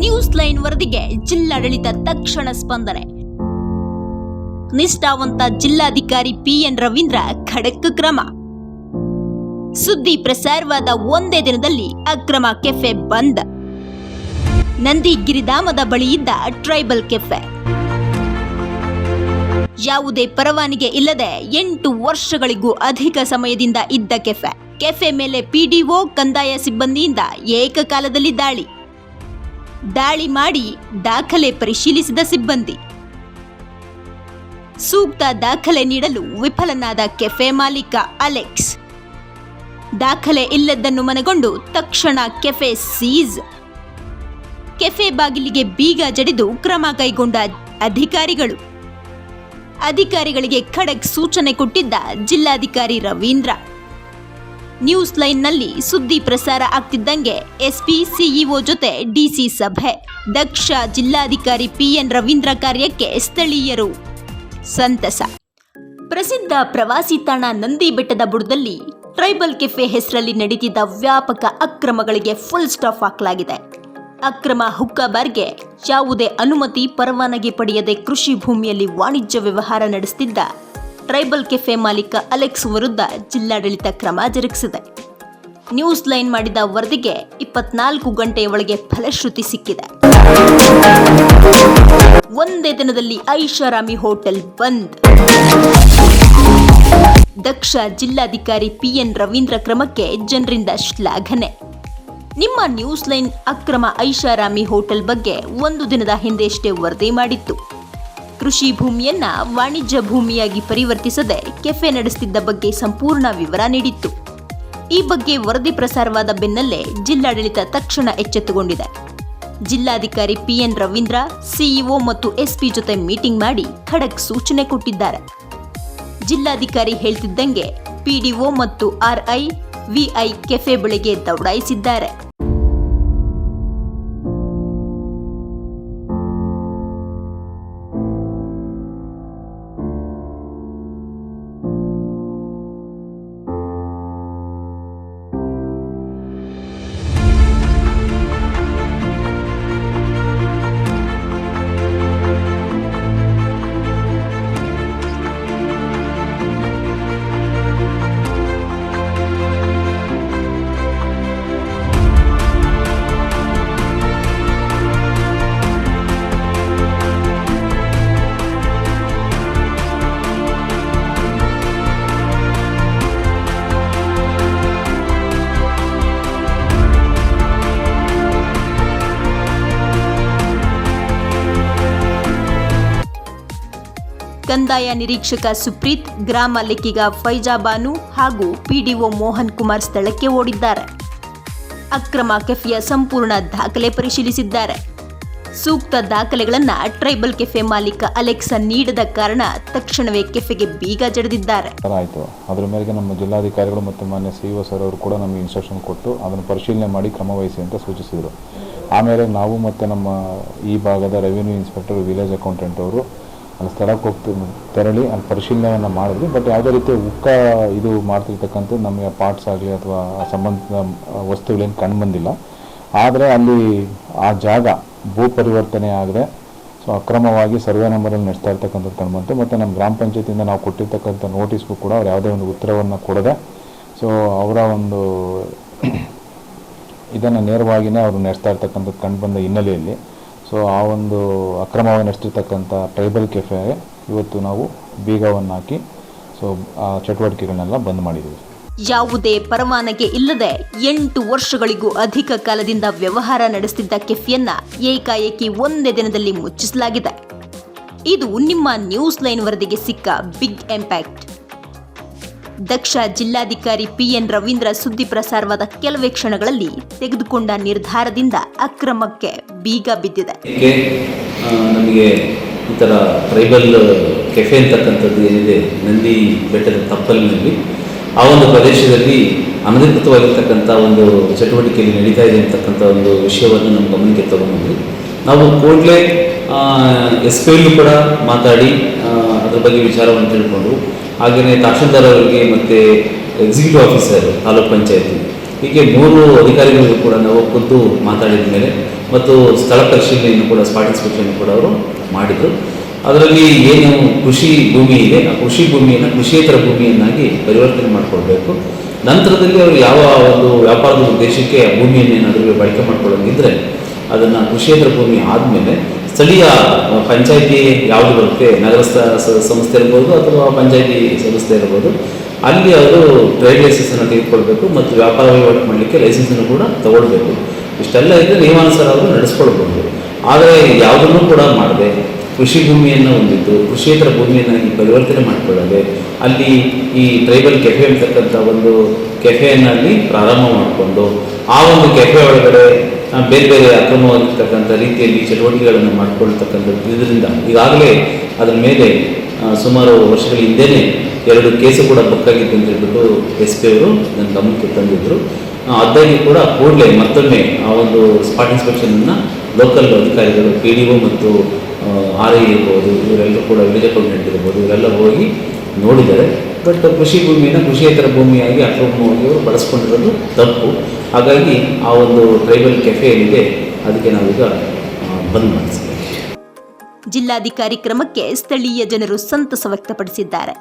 News line ವರದಿಗೆ ಜಿಲ್ಲಾಡಳಿತ ತಕ್ಷಣ ಸ್ಪಂದನೆ. ನಿಷ್ಠಾವಂತ ಜಿಲ್ಲಾಧಿಕಾರಿ ಪಿಎನ್ ರವೀಂದ್ರ ಖಡಕ್ ಕ್ರಮ. ಸುದ್ದಿ ಪ್ರಸಾರವಾದ ಒಂದೇ ದಿನದಲ್ಲಿ ಅಕ್ರಮ ಕೆಫೆ ಬಂದ್. ನಂದಿ ಗಿರಿಧಾಮದ ಬಳಿ ಇದ್ದ ಟ್ರೈಬಲ್ ಕೆಫೆ ಯಾವುದೇ ಪರವಾನಗಿ ಇಲ್ಲದೆ 8 ವರ್ಷಗಳಿಗೂ ಅಧಿಕ ಸಮಯದಿಂದ ಇದ್ದ ಕೆಫೆ ಮೇಲೆ ಪಿಡಿಒ ಕಂದಾಯ ಸಿಬ್ಬಂದಿಯಿಂದ ಏಕಕಾಲದಲ್ಲಿ ದಾಳಿ ಮಾಡಿ ದಾಖಲೆ ಪರಿಶೀಲಿಸಿದ ಸಿಬ್ಬಂದಿ. ಸೂಕ್ತ ದಾಖಲೆ ನೀಡಲು ವಿಫಲನಾದ ಕೆಫೆ ಮಾಲೀಕ ಅಲೆಕ್ಸ್. ದಾಖಲೆ ಇಲ್ಲದನ್ನು ಮನಗೊಂಡು ತಕ್ಷಣ ಕೆಫೆ ಸೀಜ್. ಕೆಫೆ ಬಾಗಿಲಿಗೆ ಬೀಗ ಜಡಿದು ಕ್ರಮ ಕೈಗೊಂಡ ಅಧಿಕಾರಿಗಳಿಗೆ ಖಡಕ್ ಸೂಚನೆ ಕೊಟ್ಟಿದ್ದ ಜಿಲ್ಲಾಧಿಕಾರಿ ರವೀಂದ್ರ. ನ್ಯೂಸ್ ಲೈನ್ನಲ್ಲಿ ಸುದ್ದಿ ಪ್ರಸಾರ ಆಗ್ತಿದ್ದಂಗೆ ಎಸ್ಪಿ ಸಿಇಒ ಜೊತೆ ಡಿಸಿ ಸಭೆ. ದಕ್ಷ ಜಿಲ್ಲಾಧಿಕಾರಿ ಪಿಎನ್ ರವೀಂದ್ರ ಕಾರ್ಯಕ್ಕೆ ಸ್ಥಳೀಯರು ಸಂತಸ. ಪ್ರಸಿದ್ಧ ಪ್ರವಾಸಿ ತಾಣ ನಂದಿ ಬೆಟ್ಟದ ಬುಡದಲ್ಲಿ ಟ್ರೈಬಲ್ ಕೆಫೆ ಹೆಸರಲ್ಲಿ ನಡೀತಿದ್ದ ವ್ಯಾಪಕ ಅಕ್ರಮಗಳಿಗೆ ಫುಲ್ ಸ್ಟಾಪ್ ಹಾಕಲಾಗಿದೆ. ಅಕ್ರಮ ಹುಕ್ಕಾಬಾರ್ಗೆ ಯಾವುದೇ ಅನುಮತಿ ಪರವಾನಗಿ ಪಡೆಯದೆ ಕೃಷಿ ಭೂಮಿಯಲ್ಲಿ ವಾಣಿಜ್ಯ ವ್ಯವಹಾರ ನಡೆಸುತ್ತಿದ್ದ ಟ್ರೈಬಲ್ ಕೆಫೆ ಮಾಲೀಕ ಅಲೆಕ್ಸ್ ವಿರುದ್ಧ ಜಿಲ್ಲಾಡಳಿತ ಕ್ರಮ ಜರುಗಿಸಿದೆ. ನ್ಯೂಸ್ ಲೈನ್ ಮಾಡಿದ ವರದಿಗೆ 24 ಗಂಟೆಯ ಒಳಗೆ ಫಲಶ್ರುತಿ ಸಿಕ್ಕಿದೆ. ಒಂದೇ ದಿನದಲ್ಲಿ ಐಷಾರಾಮಿ ಹೋಟೆಲ್ ಬಂದ್. ದಕ್ಷ ಜಿಲ್ಲಾಧಿಕಾರಿ ಪಿಎನ್ ರವೀಂದ್ರ ಕ್ರಮಕ್ಕೆ ಜನರಿಂದ ಶ್ಲಾಘನೆ. ನಿಮ್ಮ ನ್ಯೂಸ್ ಲೈನ್ ಅಕ್ರಮ ಐಷಾರಾಮಿ ಹೋಟೆಲ್ ಬಗ್ಗೆ 1 ದಿನದ ಹಿಂದೆಯಷ್ಟೇ ವರದಿ ಮಾಡಿತ್ತು. ಕೃಷಿ ಭೂಮಿಯನ್ನ ವಾಣಿಜ್ಯ ಭೂಮಿಯಾಗಿ ಪರಿವರ್ತಿಸದೆ ಕೆಫೆ ನಡೆಸುತ್ತಿದ್ದ ಬಗ್ಗೆ ಸಂಪೂರ್ಣ ವಿವರ ನೀಡಿತ್ತು. ಈ ಬಗ್ಗೆ ವರದಿ ಪ್ರಸಾರವಾದ ಬೆನ್ನಲ್ಲೇ ಜಿಲ್ಲಾಡಳಿತ ತಕ್ಷಣ ಎಚ್ಚೆತ್ತುಕೊಂಡಿದೆ. ಜಿಲ್ಲಾಧಿಕಾರಿ ಪಿಎನ್ ರವೀಂದ್ರ ಸಿಇಒ ಮತ್ತು ಎಸ್ಪಿ ಜೊತೆ ಮೀಟಿಂಗ್ ಮಾಡಿ ಖಡಕ್ ಸೂಚನೆ ಕೊಟ್ಟಿದ್ದಾರೆ. ಜಿಲ್ಲಾಧಿಕಾರಿ ಹೇಳ್ತಿದ್ದಂಗೆ ಪಿಡಿಒ ಮತ್ತು ಆರ್ಐ ವಿಐ ಕೆಫೆ ಬಳಿಗೆ ದೌಡಾಯಿಸಿದ್ದಾರೆ. ಕಂದಾಯ ನಿರೀಕ್ಷಕ ಸುಪ್ರೀತ್, ಗ್ರಾಮ ಲೆಕ್ಕಿಗ ಫೈಜಾಬಾನು ಹಾಗೂ ಪಿಡಿಒ ಮೋಹನ್ ಕುಮಾರ್ ಸ್ಥಳಕ್ಕೆ ಓಡಿದ್ದಾರೆ. ಅಕ್ರಮ ಕೆಫೆಯ ಸಂಪೂರ್ಣ ದಾಖಲೆ ಪರಿಶೀಲಿಸಿದ್ದಾರೆ. ಸೂಕ್ತ ದಾಖಲೆಗಳನ್ನು ಟ್ರೈಬಲ್ ಕೆಫೆ ಮಾಲೀಕ ಅಲೆಕ್ಸ್ ನೀಡದ ಕಾರಣ ತಕ್ಷಣವೇ ಕೆಫೆಗೆ ಬೀಗ ಜಡಿದಿದ್ದಾರೆ. ಆಯಿತು. ಅದರ ಮೇರೆಗೆ ನಮ್ಮ ಜಿಲ್ಲಾಧಿಕಾರಿಗಳು ಮತ್ತು ಮಾನ್ಯ ಸಿಇಒ ಸರ್ ಅವರು ಕೂಡ ನಮಗೆ ಇನ್ಸ್ಟ್ರಕ್ಷನ್ ಕೊಟ್ಟು ಅದನ್ನು ಪರಿಶೀಲನೆ ಮಾಡಿ ಕ್ರಮ ವಹಿಸಿ ಅಂತ ಸೂಚಿಸಿದರು. ಆಮೇಲೆ ನಾವು ಮತ್ತು ನಮ್ಮ ಈ ಭಾಗದ ರೆವಿನ್ಯೂ ಇನ್ಸ್ಪೆಕ್ಟರ್, ವಿಲೇಜ್ ಅಕೌಂಟೆಂಟ್ ಅವರು ಅಲ್ಲಿ ಸ್ಥಳಕ್ಕೆ ತೆರಳಿ ಅಲ್ಲಿ ಪರಿಶೀಲನೆಯನ್ನು ಮಾಡಿದ್ವಿ. ಬಟ್ ಯಾವುದೇ ರೀತಿ ಇದು ಮಾಡ್ತಿರ್ತಕ್ಕಂಥದ್ದು ನಮಗೆ ಪಾರ್ಟ್ಸ್ ಆಗಲಿ ಅಥವಾ ಸಂಬಂಧಿತ ವಸ್ತುಗಳೇನು ಕಂಡು ಬಂದಿಲ್ಲ. ಆದರೆ ಅಲ್ಲಿ ಆ ಜಾಗ ಭೂ ಪರಿವರ್ತನೆ ಆಗದೆ ಅಕ್ರಮವಾಗಿ ಸರ್ವೆ ನಂಬರಲ್ಲಿ ನಡೆಸ್ತಾ ಇರ್ತಕ್ಕಂಥದ್ದು ಕಂಡು ಬಂತು. ಮತ್ತು ನಮ್ಮ ಗ್ರಾಮ ಪಂಚಾಯತಿಯಿಂದ ನಾವು ಕೊಟ್ಟಿರ್ತಕ್ಕಂಥ ನೋಟಿಸ್ಗೂ ಕೂಡ ಅವ್ರು ಯಾವುದೇ ಒಂದು ಉತ್ತರವನ್ನು ಕೊಡದೆ ಅವರ ಒಂದು ಇದನ್ನು ನೇರವಾಗಿಯೇ ಅವರು ನಡೆಸ್ತಾ ಇರ್ತಕ್ಕಂಥದ್ದು ಕಂಡು ಬಂದ ಹಿನ್ನೆಲೆಯಲ್ಲಿ ಆ ಒಂದು ಅಕ್ರಮವಾಗಿ ನಡೆಸ್ತಿರ್ತಕ್ಕಂಥ ಟ್ರೈಬಲ್ ಕೆಫೆಗೆ ಇವತ್ತು ನಾವು ಬೀಗವನ್ನು ಹಾಕಿ ಆ ಚಟುವಟಿಕೆಗಳನ್ನೆಲ್ಲ ಬಂದ್ ಮಾಡಿದ್ದೀವಿ. ಯಾವುದೇ ಪರವಾನಗಿ ಇಲ್ಲದೆ 8 ವರ್ಷಗಳಿಗೂ ಅಧಿಕ ಕಾಲದಿಂದ ವ್ಯವಹಾರ ನಡೆಸುತ್ತಿದ್ದ ಕೆಫೆಯನ್ನ ಏಕಾಏಕಿ ಒಂದೇ ದಿನದಲ್ಲಿ ಮುಚ್ಚಿಸಲಾಗಿದೆ. ಇದು ನಿಮ್ಮ ನ್ಯೂಸ್ ಲೈನ್ ವರದಿಗೆ ಸಿಕ್ಕ ಬಿಗ್ ಇಂಪ್ಯಾಕ್ಟ್. ದಕ್ಷ ಜಿಲ್ಲಾಧಿಕಾರಿ ಪಿಎನ್ ರವೀಂದ್ರ ಸುದ್ದಿ ಪ್ರಸಾರವಾದ ಕೆಲವೇ ಕ್ಷಣಗಳಲ್ಲಿ ತೆಗೆದುಕೊಂಡ ನಿರ್ಧಾರದಿಂದ ಅಕ್ರಮಕ್ಕೆ ಬೀಗ ಬಿದ್ದಿದೆ. ನಮಗೆ ಈ ಥರ ಟ್ರೈಬಲ್ ಕೆಫೆ ಅಂತಕ್ಕಂಥದ್ದು ಏನಿದೆ ನಂದಿ ಬೆಟ್ಟದ ತಪ್ಪಲಿನಲ್ಲಿ ಆ ಒಂದು ಪ್ರದೇಶದಲ್ಲಿ ಅನಧಿಕೃತವಾಗಿರ್ತಕ್ಕಂಥ ಒಂದು ಚಟುವಟಿಕೆಯಲ್ಲಿ ನಡೀತಾ ಇದೆ ಅಂತಕ್ಕಂಥ ಒಂದು ವಿಷಯವನ್ನು ನಮ್ಮ ಗಮನಕ್ಕೆ ತಗೊಂಡ್ಬಂದ್ವಿ. ನಾವು ಕೂಡಲೇ ಎಸ್ಪಿಯಲ್ಲೂ ಕೂಡ ಮಾತಾಡಿ ಅದ್ರ ಬಗ್ಗೆ ವಿಚಾರವನ್ನು ತಿಳ್ಕೊಂಡು ಹಾಗೆಯೇ ತಹಶೀಲ್ದಾರ್ ಅವರಿಗೆ ಮತ್ತು ಎಕ್ಸಿಕ್ಯೂಟಿವ್ ಆಫೀಸರ್ ತಾಲೂಕ್ ಪಂಚಾಯತಿ ಹೀಗೆ 3 ಅಧಿಕಾರಿಗಳಿಗೂ ಕೂಡ ನಾವು ಖುದ್ದು ಮಾತಾಡಿದ ಮೇಲೆ ಮತ್ತು ಸ್ಥಳ ಪರಿಶೀಲನೆಯನ್ನು ಕೂಡ ಸ್ಪಾಟ್ ಇನ್ಸ್ಪೆಕ್ಷನ್ ಕೂಡ ಅವರು ಮಾಡಿದರು. ಅದರಲ್ಲಿ ಏನು ಕೃಷಿ ಭೂಮಿ ಇದೆ ಆ ಕೃಷಿ ಭೂಮಿಯನ್ನು ಕೃಷಿಯೇತರ ಭೂಮಿಯನ್ನಾಗಿ ಪರಿವರ್ತನೆ ಮಾಡಿಕೊಳ್ಬೇಕು. ನಂತರದಲ್ಲಿ ಅವರು ಯಾವ ಒಂದು ವ್ಯಾಪಾರದ ಉದ್ದೇಶಕ್ಕೆ ಆ ಭೂಮಿಯನ್ನೇನಾದರೂ ಬಳಕೆ ಮಾಡ್ಕೊಳ್ಳೋಂಗಿದ್ರೆ ಅದನ್ನು ಕೃಷಿಯೇತರ ಭೂಮಿ ಆದಮೇಲೆ ಸ್ಥಳೀಯ ಪಂಚಾಯಿತಿ ಯಾವುದು ಬರುತ್ತೆ, ನಗರ ಸಂಸ್ಥೆ ಇರ್ಬೋದು ಅಥವಾ ಪಂಚಾಯಿತಿ ಸಂಸ್ಥೆ ಇರ್ಬೋದು, ಅಲ್ಲಿ ಅವರು ಟ್ರೇಡ್ ಲೈಸೆನ್ಸನ್ನು ತೆಗೆದುಕೊಳ್ಬೇಕು ಮತ್ತು ವ್ಯಾಪಾರ ವಹಿವಾಟು ಮಾಡಲಿಕ್ಕೆ ಲೈಸೆನ್ಸನ್ನು ಕೂಡ ತಗೊಳ್ಬೇಕು. ಇಷ್ಟೆಲ್ಲ ಇದ್ದರೆ ನಿಯಮಾನುಸಾರ ಅವರು ನಡೆಸ್ಕೊಳ್ಬೋದು. ಆದರೆ ಯಾವುದನ್ನು ಕೂಡ ಮಾಡದೆ ಕೃಷಿ ಭೂಮಿಯನ್ನು ಹೊಂದಿದ್ದು ಕೃಷಿಯೇತರ ಭೂಮಿಯನ್ನಾಗಿ ಪರಿವರ್ತನೆ ಮಾಡಿಕೊಳ್ಳದೆ ಅಲ್ಲಿ ಈ ಟ್ರೈಬಲ್ ಕೆಫೆ ಅಂತಕ್ಕಂಥ ಒಂದು ಕೆಫೆಯನ್ನು ಅಲ್ಲಿ ಪ್ರಾರಂಭ ಮಾಡಿಕೊಂಡು ಆ ಒಂದು ಕೆಫೆ ಒಳಗಡೆ ಬೇರೆ ಬೇರೆ ಅಕ್ರಮವಾಗಿರ್ತಕ್ಕಂಥ ರೀತಿಯಲ್ಲಿ ಚಟುವಟಿಕೆಗಳನ್ನು ಮಾಡಿಕೊಳ್ತಕ್ಕಂಥದ್ದು. ಇದರಿಂದ ಈಗಾಗಲೇ ಅದರ ಮೇಲೆ ಸುಮಾರು ವರ್ಷಗಳ ಹಿಂದೆಯೇ 2 ಕೇಸು ಕೂಡ ಬುಕ್ಕಾಗಿತ್ತು ಅಂತ ಹೇಳ್ಬಿಟ್ಟು SP ಅವರು ನನ್ನ ಗಮನಕ್ಕೆ ತಂದಿದ್ದರು. ಅದಾಗಿ ಕೂಡ ಕೂಡಲೇ ಮತ್ತೊಮ್ಮೆ ಆ ಒಂದು ಸ್ಪಾಟ್ ಇನ್ಸ್ಪೆಕ್ಷನನ್ನು ಲೋಕಲ್ ಅಧಿಕಾರಿಗಳು PDO ಮತ್ತು RI ಇರ್ಬೋದು, ಇವರೆಲ್ಲರೂ ಕೂಡ ವಿಲೇಜ್ ಅಕೌಂಟೆಂಟ್ ಇರ್ಬೋದು, ಇವರೆಲ್ಲ ಹೋಗಿ ನೋಡಿದ್ದಾರೆ. ಬಟ್ ಕೃಷಿ ಭೂಮಿಯನ್ನು ಕೃಷಿಯೇತರ ಭೂಮಿಯಾಗಿ ಅಕ್ರಮವಾಗಿ ಅವರು ಬಳಸ್ಕೊಂಡಿರೋದು ತಪ್ಪು. ಹಾಗಾಗಿ ಆ ಒಂದು ಟ್ರೈಬಲ್ ಕೆಫೆ ಏನಿದೆ ಅದಕ್ಕೆ ನಾವೀಗ ಬಂದ್ ಮಾಡಿಸಿದ್ದೇವೆ. ಜಿಲ್ಲಾಧಿಕಾರಿ ಕ್ರಮಕ್ಕೆ ಸ್ಥಳೀಯ ಜನರು ಸಂತಸ ವ್ಯಕ್ತಪಡಿಸಿದ್ದಾರೆ.